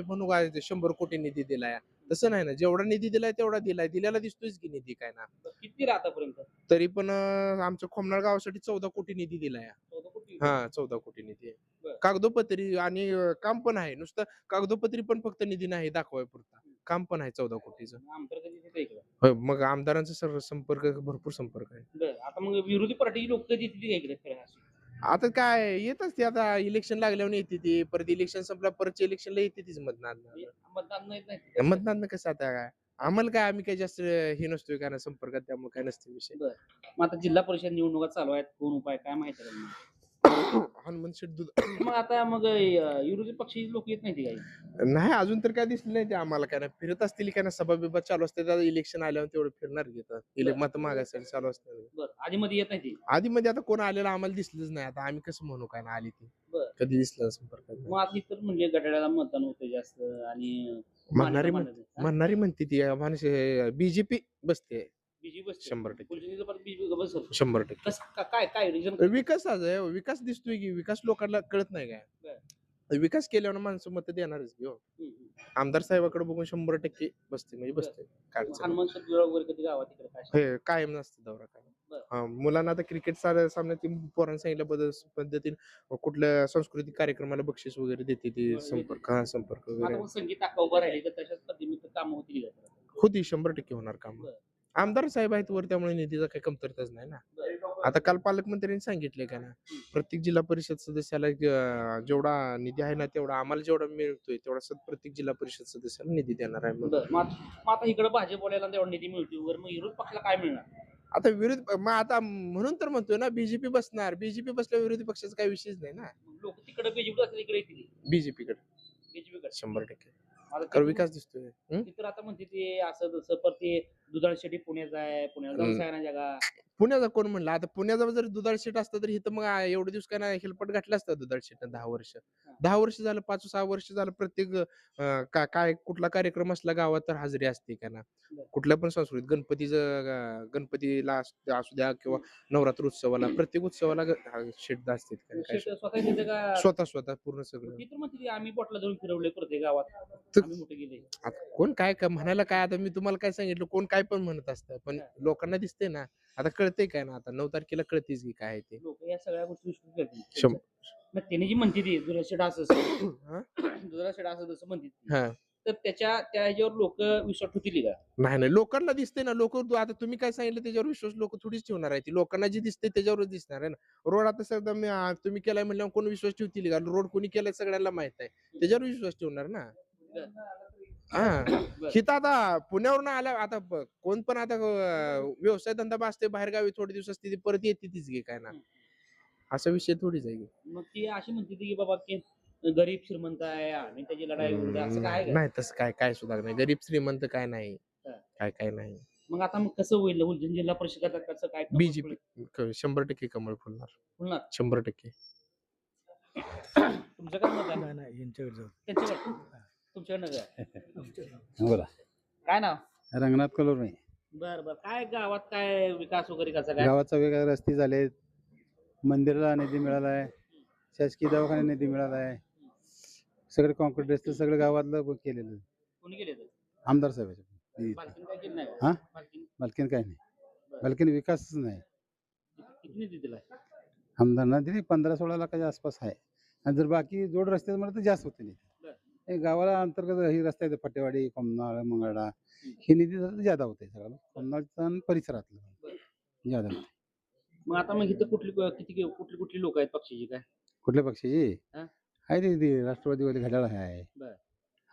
पण उगा 100 कोटी निधी दिलाय, तसं नाही ना. जेवढा निधी दिलाय तेवढा दिल्याला दिसतोयच की निधी काय ना. किती आतापर्यंत? तरी पण आमच्या खोमनाळ गावासाठी 14 कोटी निधी दिलाय. 14 कोटी? हा 14 कोटी निधी आहे. बरं. कागदोपत्री आणि काम पण आहे, नुसतं कागदोपत्री पण फक्त निधी नाही दाखवाय पुरता, काम पण आहे 14 कोटीचं. आमदार कधी तिथे इकडं? होय, मग आमदारांचा भरपूर संपर्क आहे. बरं. आता मग विरोधी पार्टी लोक कधी तिथे इकडे फिरायला? आता काय येत असते, आता इलेक्शन लागल्यावर येते ती, परत इलेक्शन संपला परत इलेक्शनला येते तीच मतदान. मतदान नाही. मतदान कसं आता काय आम्हाला काय, आम्ही काय जास्त हे नसतोय का ना संपर्कात, त्यामुळे काय नसते विषय. मग आता जिल्हा परिषद निवडणुका चालू आहेत, कोण उपाय काय माहिती आहे? हनुमान शेठ मग आता मग विरोधी पक्षी लोक येत नाही काही? नाही अजून तर काय दिसलं नाही ते आम्हाला, काय ना फिरत असतील काय ना, सभा बिभा चालू असते, इलेक्शन आल्यावर तेवढं फिरणार घेतात, मत मागायसाठी चालू असते. बरं. आधी मध्ये येत नाही ती? आधी मध्ये आता कोण आलेलं आम्हाला दिसलंच नाही, आता आम्ही कसं म्हणू काय ना आली ती. बरं. कधी दिसलं संपर्कात. मग आता इतर म्हणजे गटाला मतदान होतं जास्त आणि म्हणणारी म्हणते ती माणूस बीजेपी बसते बीजेपी बसते. 100%. 100%. काय काय रिझन? विकास दिसतोय की, विकास लोकांना कळत नाही काय. विकास केल्यावर माणसं मत देणारच की हो. आमदार साहेबाकडे बघून 100% बसते, म्हणजे बसते. हनुमान शेठ वगैरे कधी गावात इकडे काय कायम नसते दौरा काय. मुलांना आता क्रिकेट सामन्यात पोरांना सांगितल्या पद्धतीने कुठल्या सांस्कृतिक कार्यक्रमाला बक्षीस वगैरे देते ती, संपर्क वगैरे संगीत अक्का उभं राहिली तर तशाच पद्धतीने काम होती होती. 100% होणार काम. आमदार साहेब आहेत वर, त्यामुळे निधीचा काही कमतरताच नाही ना. आता काल पालकमंत्र्यांनी सांगितले का ना, प्रत्येक जिल्हा परिषद सदस्याला जेवढा निधी आहे ना, तेवढा आम्हाला जेवढा मिळतोय तेवढा प्रत्येक जिल्हा परिषद सदस्याला निधी देणार आहे. मग आता इकडे भाजप बोलायला तेवढा निधी मिळतोय वगैरे, मग विरोध पक्षाला काय मिळणार? आता मग आता म्हणून तर म्हणतोय ना, बीजेपी बसणार. बीजेपी बसल्यावर विरोधी पक्षाचा काही विषयच नाही ना. लोक तिकडे बीजेपी असले इकडे येतील बीजेपीकडे 100%. विकास दिसतोय. तर आता म्हणते ते असं तसं, पण ते दुधाळ शेट्टी पुण्याचा आहे, पुण्याला जाऊन हम्म. सगळ्यांना जगा. पुण्याचा कोण म्हणलं आता पुण्याचा जर दुधाळ शेट असता तर इथं मग एवढे दिवस काय नाही हेल्पट घातलं असतं दुधाळ शेट 10 वर्ष. 10 वर्ष झालं 5-6 वर्ष झालं प्रत्येक काय कुठला कार्यक्रम असला गावात तर हजेरी असते का ना. बरं. कुठल्या पण संस्कृतीत गणपतीला असू द्या किंवा नवरात्र उत्सवाला प्रत्येक उत्सवाला शेट असते शेट स्वतः तिथं का स्वतः पूर्ण सगळं. ती तर म्हणते की आम्ही बोटला जाऊन फिरवले प्रत्येक गावात, तर- आम्ही मोठे गेले. आता कोण काय म्हणायला काय आता मी तुम्हाला काय सांगितलं कोण काय पण म्हणत असतं पण लोकांना दिसते ना आता कळतंय काय ना आता 9 तारखेला कळतेच की काय आहे ते. लोक या सगळ्या गोष्टी विश्वास करतील. शं- मग त्यांनी जी म्हणते ती दुधाळ शेट असं हा? दुधाळ शेट असं तसं म्हणते ती. हा. तर त्या ह्याच्यावर लोक विश्वास ठेवतील का? नाही लोकांना दिसते ना लोक आता तुम्ही काय सांगितलं त्याच्यावर विश्वास लोक थोडीच ठेवणार आहे ती लोकांना जे दिसते त्याच्यावरच दिसणार आहे ना. रोड आता सगळं तुम्ही केलाय म्हणल्यावर कोण विश्वास ठेवतील का रोड कोणी केलाय सगळ्यांना माहित आहे त्याच्यावर विश्वास ठेवणार ना. हा हिथं आता पुण्यावरून आल्या आता कोण पण आता व्यवसाय धंदा असते बाहेर गावी थोडे दिवस असते ती परत येते तीच घे काय ना असा विषय थोडीच आहे की. मग ती अशी म्हणते ती की बाबा की गरीब श्रीमंत आहे आणि त्याची लढाई होऊ द्या, असं काय आहे का? नाही तसं काय सुद्धा नाही गरीब श्रीमंत काय नाही हा. काय नाही. मग आता मग कसं होईल उलजन जिल्हा परिषदेचा कसं काय बीजेपी 100% कमळ फुलणार होणार? 100%. तुमचं काय मत आहे? त्यांच्याकडे तुमच्याकडनं काय? बोला काय नाव? रंगनाथ कलोर नाही बर काय गावात काय विकास वगैरे कसा काय? गावाचा वेगळा रस्ते झाले मंदिराला निधी मिळाला आहे शासकीय दवाखान्यात निधी मिळाला आहे सगळे कॉन्क्रीट रस्ते सगळं गावातलं केलेलं आहे. कोणी केले तर? आमदार साहेबांच्या बालकीन काय केलं नाही का? हा? बालकीन बालकीन काय नाही बालकीन विकासच नाही किती निधी दिलाय? आमदारांना दिली 15-16 लाखाच्या आसपास आहे आणि जर बाकी जोड रस्ते म्हणलं तर जास्त होते बरं. हे गावाला अंतर्गत ही रस्ते आहेत फटेवाडी कोमनाळ मंगळा हे निधी जरा ज्यादा होते सगळं कोमनाळचा आणि परिसरातलं ज्यादा होते. मग आता मग इथं कुठली लोक आहेत पक्षाची काय? कुठल्या पक्षाची हा? आहे ते राष्ट्रवादीवादी घड्याळ आहे बरं.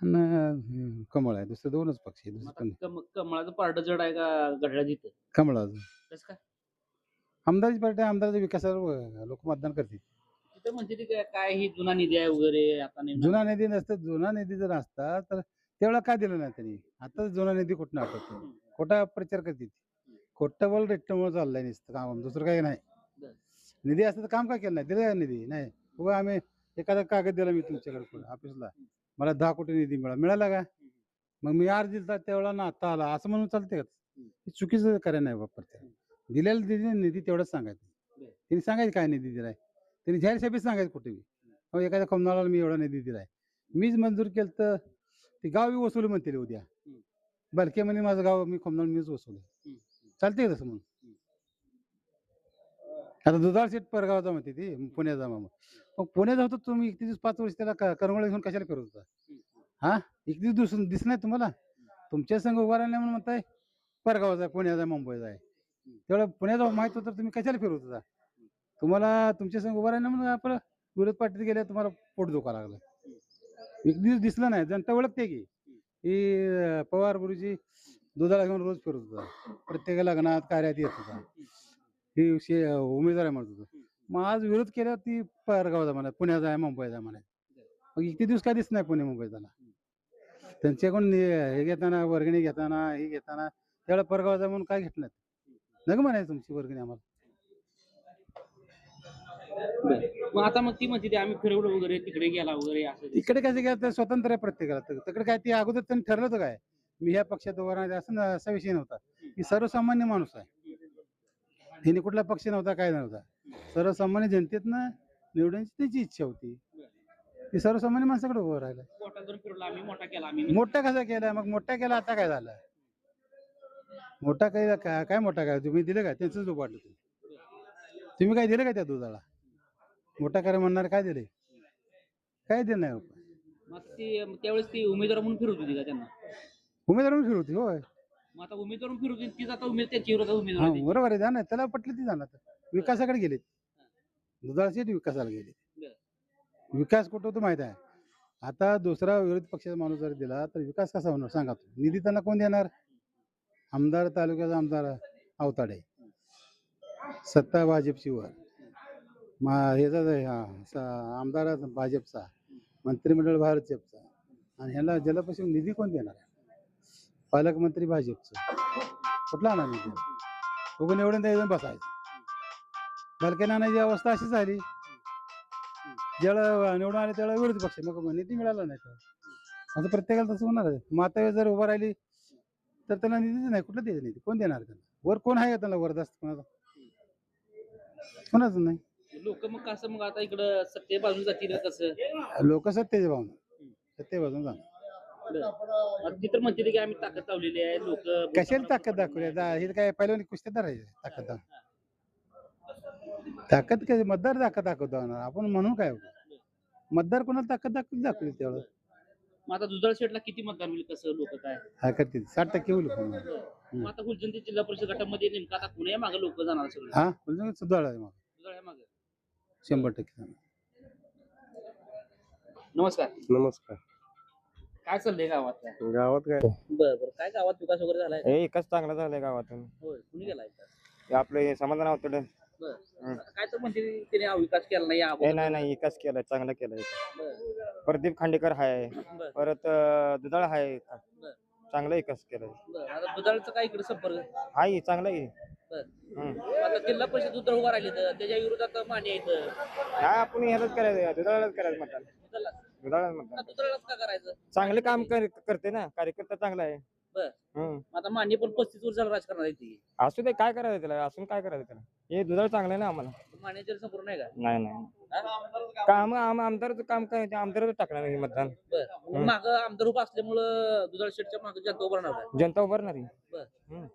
आणि कमळ आहे दुसरे 2च पक्ष आहे मग दुसरं आता पण नाही. कमळाचं पारड जड आहे का घड्याळ जिथं? कमळ अजून कसं काय? आमदारची पार्टी आमदारच्या विकासावर लोक मतदान करतील. तिथं म्हणते ती काय ही जुना निधी आहे वगैरे आता नेमका- जुना निधी नसतं जुना निधी जर असता तर तेवढा काय दिलं नाही त्यांनी आता जुना निधी कुठं आठवतो खोटा प्रचार करते खोटं बोल रेट्टमुळे चाललाय नुसतं काम दुसरं काही नाही. बरं. निधी असतं तर काम काय केलं नाही दिलं का निधी नाही उगा आम्ही एखादा कागद दिला मी तुमच्याकडे कोण ऑफिसला मला 10 कोटी निधी मिळाला का मग मी अर्ज दिलता त्यावेळेला ना आता आला असं म्हणून चालते का हे चुकीचं करायला नाही वापर दिलेला निधी तेवढंच सांगायचं बरं. त्यांनी सांगायचं काय निधी दिलाय त्यांनी जाहीर सभेत सांगायचं कुठे बी एखाद्या कमनाळाला मी एवढा निधी दिलाय मीच मंजूर केलं तर ते गाव बी वसुली म्हणतील उद्या बलके म्हणे माझं गाव मी कमनाळ मीच वसुली चालते का तसं म्हणून आता दुधाळ सीट परगावचा म्हणते ती पुण्याचा मामा मग पुण्याचा होतो तुम्ही 31-5 वर्ष त्याला करंगोळा घेऊन कशाला फिरत होता हा 31 दिवस दिसत नाही तुम्हाला तुमच्या संघ उभा राहिला म्हणून म्हणताय परगावचा आहे पुण्याचा आहे मुंबईचा आहे तेवढं पुण्याचा माहित होतं तुम्ही कशाला फिरत होता तुम्हाला तुमच्या संघ उभा राहिला म्हणून आपलं विरोध पार्टीत गेल्या तुम्हाला पोट दुखा लागलं 1 दिवस दिसलं नाही जनता ओळखते की ही पवार गुरुजी दुधाला घेऊन रोज फिरत होता प्रत्येक लग्नात कार्यात येत होता ही उमेदवार आहे म्हणत होतं मग आज विरोध केल्यावर ती परगावचा म्हणा पुण्याचा आहे मुंबईचा आहे म्हणा मग 1 दिवस काय दिसत नाही पुणे मुंबईचा त्यांच्याकडून हे घेताना वर्गणी घेताना हे घेताना त्यावेळेला परगावचा म्हणून काय घेतलं नग म्हणायचं तुमची वर्गणी आम्हाला. मग आता मग ती म्हणते ती आम्ही फिरवलं वगैरे तिकडे गेला वगैरे असं इकडे कसं काय तर स्वतंत्र आहे प्रत्येकाला तिकडे काय ते अगोदर त्यांनी ठरलं होतं काय मी ह्या पक्षात उभा राहणार असं असा विषय नव्हता की सर्वसामान्य माणूस आहे त्यांनी कुठला पक्ष नव्हता काय नव्हता सर्वसामान्य जनतेतनं निवडण्याची त्याची इच्छा होती ती सर्वसामान्य माणसाकडे उभं राहिलं मोठा जर फिरवला आम्ही मोठा केला आम्ही मोठा कसा केला मग मोठा केला आता काय झालं मोठा केला काय मोठा काय तुम्ही दिलं काय त्यांचंच वाटलं तुम्ही काय दिलं का त्या दुधाला मोठा करा म्हणणार काय दिले काय दिलं नाही मग ती त्यावेळेस ती उमेदवार म्हणून फिरत होती का त्यांना उमेदवार म्हणून फिरवती होय मग आता उमेदवार म्हणून फिरत होती तीच आता त्यांची विरोधात हा उमेदवार आहे. बरोबर आहे जाणार त्याला पटलं ती जाणार विकासाकडे गेले दुधाळा विकासाला गेले विकास कुठं होतो माहित आहे आता दुसरा विरोधी पक्षाचा माणूस जर दिला तर विकास कसा होणार सांगा निधी त्यांना कोण देणार आमदार तालुक्याचा आमदार अवताडे सत्ता भाजपची वर ह्याचा आमदार भाजपचा मंत्रिमंडळ भाजपचा आणि ह्याला जलपासून निधी कोण देणार पालकमंत्री भाजपचं कुठला आणा निधी उगं निवडून द्यायचं आणि बसायचं बालक्या आणायची अवस्था अशी झाली ज्याला निवडून आले त्याला विरोधी पक्ष मग निधी मिळाला नाही तर आता प्रत्येकाला तसं होणार आहे माता जर उभं राहिली तर त्यांना निधीच नाही कुठलं द्यायचं निधी कोण देणार त्यांना वर कोण आहे का त्यांना वरदास्त कोणाचा कोणाचं नाही लोक मग कसं मग आता इकडं सत्ते बाजून जातील कसं लोक सत्तेचे भावना सत्ते बाजून जाणार ती तर म्हणते की आम्ही ताकद लावलेली आहे लोक कशाला ताकद दाखवली हे काय पहिल्या कुस्त्या आहे ताकद ताकद काय मतदार ताकद दाखवतो आपण म्हणून काय होतं मतदार कोणाला ताकद दाखवली तेवढं मग आता दुधाळ शेटला किती मतदान होईल कसं लोक काय हा करतील 60% होईल पण मग आता फुलचंदी जिल्हा परिषद गटामध्ये नेमका आता कुण्या मागे लोक जाणार सगळे हा म्हणजे सुधार आहे मग दुधाळ्या मागे 100% नमस्कार नमस्कार काय चाललंय गावात काय गावात काय बरं काय गावात विकास वगैरे झालाय एकच चांगला झालाय गावातून होय कुणी गेलाय आपलं समाधान होतं काय तर म्हणते त्याने हा विकास केला नाही या अगोदर. नाही विकास केलाय चांगला केलाय बरं, प्रदीप खांडेकर हाय बरं, परत दुधाळ हाय बरं. चांगला विकास केलाय बरं. आता दुधाळचं काय इकडे संपर्क हाय चांगला आहे आता जिल्हा परिषद दुधाळ उभा राहिली तर त्याच्या विरोधात मान्य येतं काय आपण ह्यालाच करायचं दुधाळालाच करायचं म्हणतात दुधाळाच म्हणतात दुधाळाच का करायचं चांगले काम करते ना कार्यकर्ता चांगला आहे मग आता मान्य पण 35 वर्ष झालं राजकारणात आहे ती असू दे काय करायचं त्याला असून काय करायचं त्याला हे दुधाळ चांगलं आहे ना आम्हाला मान्याच्या संपूर्ण नाही का नाही काम आमदारचं काम काय ते आमदारच टाकणार नाही मतदान बरं माग आमदार उभा असल्यामुळं दुधाळ शेटच्या मागे जनता उभा राहणार जनता उभारणार बरं. आहे